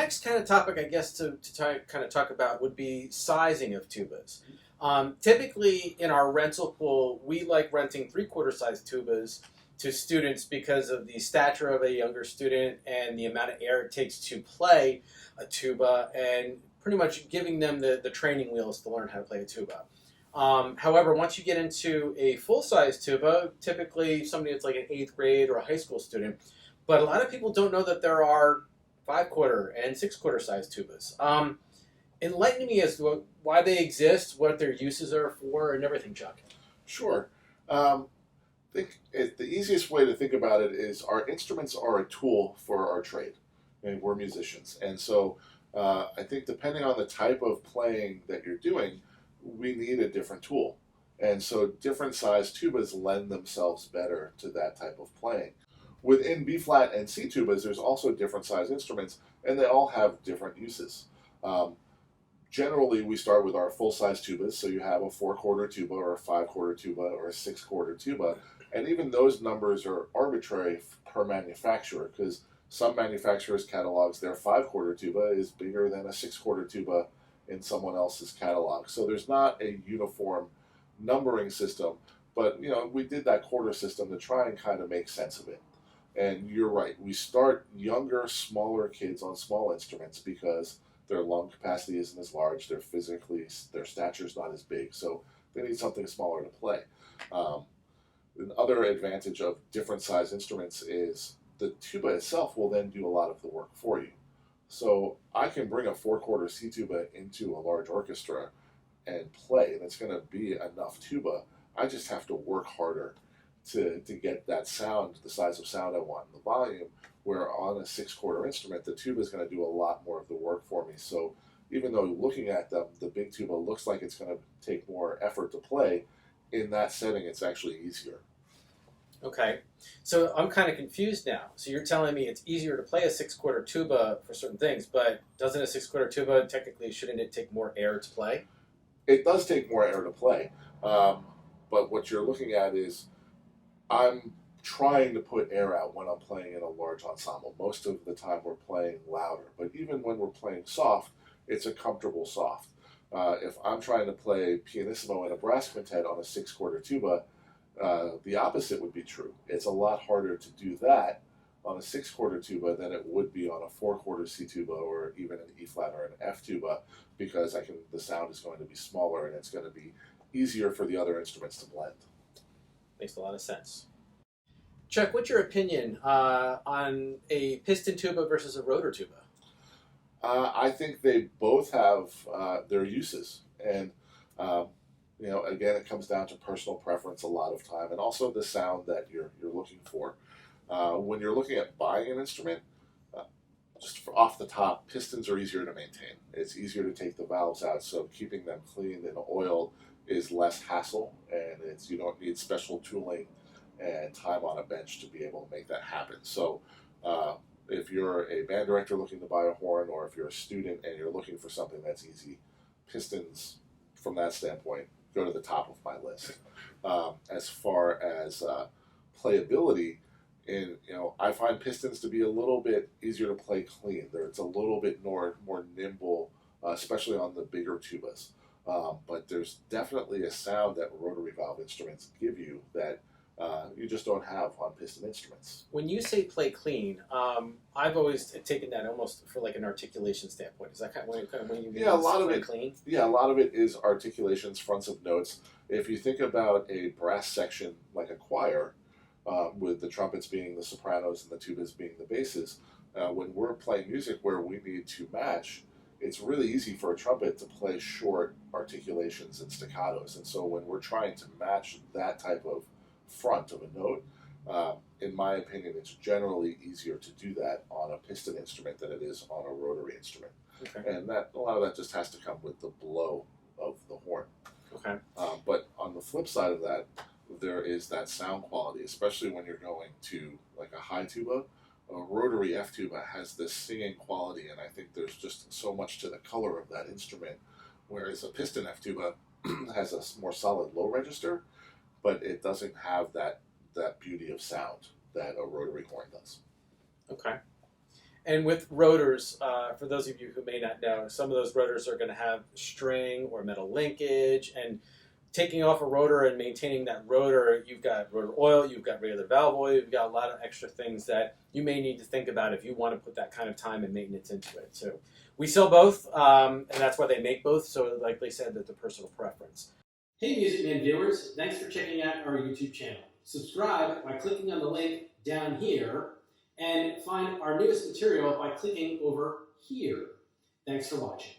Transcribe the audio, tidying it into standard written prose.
next kind of topic, I guess, to kind of talk about would be sizing of tubas. Typically, in our rental pool, we like renting three-quarter size tubas to students because of the stature of a younger student and the amount of air it takes to play a tuba, and pretty much giving them the training wheels to learn how to play a tuba. However, once you get into a full-size tuba, typically somebody that's like an 8th grade or a high school student, but a lot of people don't know that there are 5-quarter and 6-quarter size tubas. Enlighten me as to why they exist, what their uses are for, and everything, Chuck. Sure. I think the easiest way to think about it is our instruments are a tool for our trade, and we're musicians. And so I think depending on the type of playing that you're doing, we need a different tool. And so different size tubas lend themselves better to that type of playing. Within B flat and C tubas, there's also different size instruments, and they all have different uses. Generally, we start with our full-size tubas, so you have a 4-quarter tuba or a 5-quarter tuba or a 6-quarter tuba, and even those numbers are arbitrary per manufacturer, because some manufacturers' catalogs, their 5-quarter tuba is bigger than a 6-quarter tuba in someone else's catalog. So there's not a uniform numbering system, but we did that quarter system to try and kind of make sense of it. And you're right, we start younger, smaller kids on small instruments because their lung capacity isn't as large, their stature's not as big, so they need something smaller to play. Another advantage of different size instruments is the tuba itself will then do a lot of the work for you. So I can bring a 4-quarter C tuba into a large orchestra and play, and it's going to be enough tuba. I just have to work harder to get that sound, the size of sound I want, and the volume, where on a 6-quarter instrument, the tuba is going to do a lot more of the work for me. So even though looking at them, the big tuba looks like it's going to take more effort to play, in that setting, it's actually easier. Okay, so I'm kind of confused now. So you're telling me it's easier to play a 6-quarter tuba for certain things, but doesn't a 6-quarter tuba technically, shouldn't it take more air to play? It does take more air to play, but what you're looking at is I'm trying to put air out when I'm playing in a large ensemble. Most of the time we're playing louder, but even when we're playing soft, it's a comfortable soft. If I'm trying to play pianissimo in a brass quintet on a 6-quarter tuba, the opposite would be true. It's a lot harder to do that on a 6-quarter tuba than it would be on a 4-quarter C tuba or even an E flat or an F tuba, because the sound is going to be smaller and it's going to be easier for the other instruments to blend. Makes a lot of sense. Chuck, what's your opinion on a piston tuba versus a rotor tuba? I think they both have their uses, and again, it comes down to personal preference a lot of time, and also the sound that you're looking for. When you're looking at buying an instrument, just off the top, pistons are easier to maintain. It's easier to take the valves out, so keeping them cleaned and oiled is less hassle, and you don't need special tooling and time on a bench to be able to make that happen. So if you're a band director looking to buy a horn, or if you're a student and you're looking for something that's easy, pistons, from that standpoint, go to the top of my list. As far as playability, I find pistons to be a little bit easier to play clean. It's a little bit more nimble, especially on the bigger tubas. But there's definitely a sound that rotary valve instruments give you that you just don't have on piston instruments. When you say play clean, I've always taken that almost for like an articulation standpoint. Is that kind of when you mean a lot of play it clean? Yeah, a lot of it is articulations, fronts of notes. If you think about a brass section like a choir, with the trumpets being the sopranos and the tubas being the basses, when we're playing music where we need to match, it's really easy for a trumpet to play short articulations and staccatos. And so when we're trying to match that type of front of a note, in my opinion, it's generally easier to do that on a piston instrument than it is on a rotary instrument. Okay. And a lot of that just has to come with the blow of the horn. Okay. But on the flip side of that, there is that sound quality, especially when you're going to like a high tuba. A rotary F tuba has this singing quality, and I think there's just so much to the color of that instrument, whereas a piston F tuba has a more solid low register, but it doesn't have that beauty of sound that a rotary horn does. Okay. And with rotors, for those of you who may not know, some of those rotors are going to have string or metal linkage, and taking off a rotor and maintaining that rotor, you've got rotor oil, you've got regular valve oil, you've got a lot of extra things that you may need to think about if you want to put that kind of time and maintenance into it. So we sell both, and that's why they make both, so like they said, that's a personal preference. Hey Music Man viewers, thanks for checking out our YouTube channel. Subscribe by clicking on the link down here, and find our newest material by clicking over here. Thanks for watching.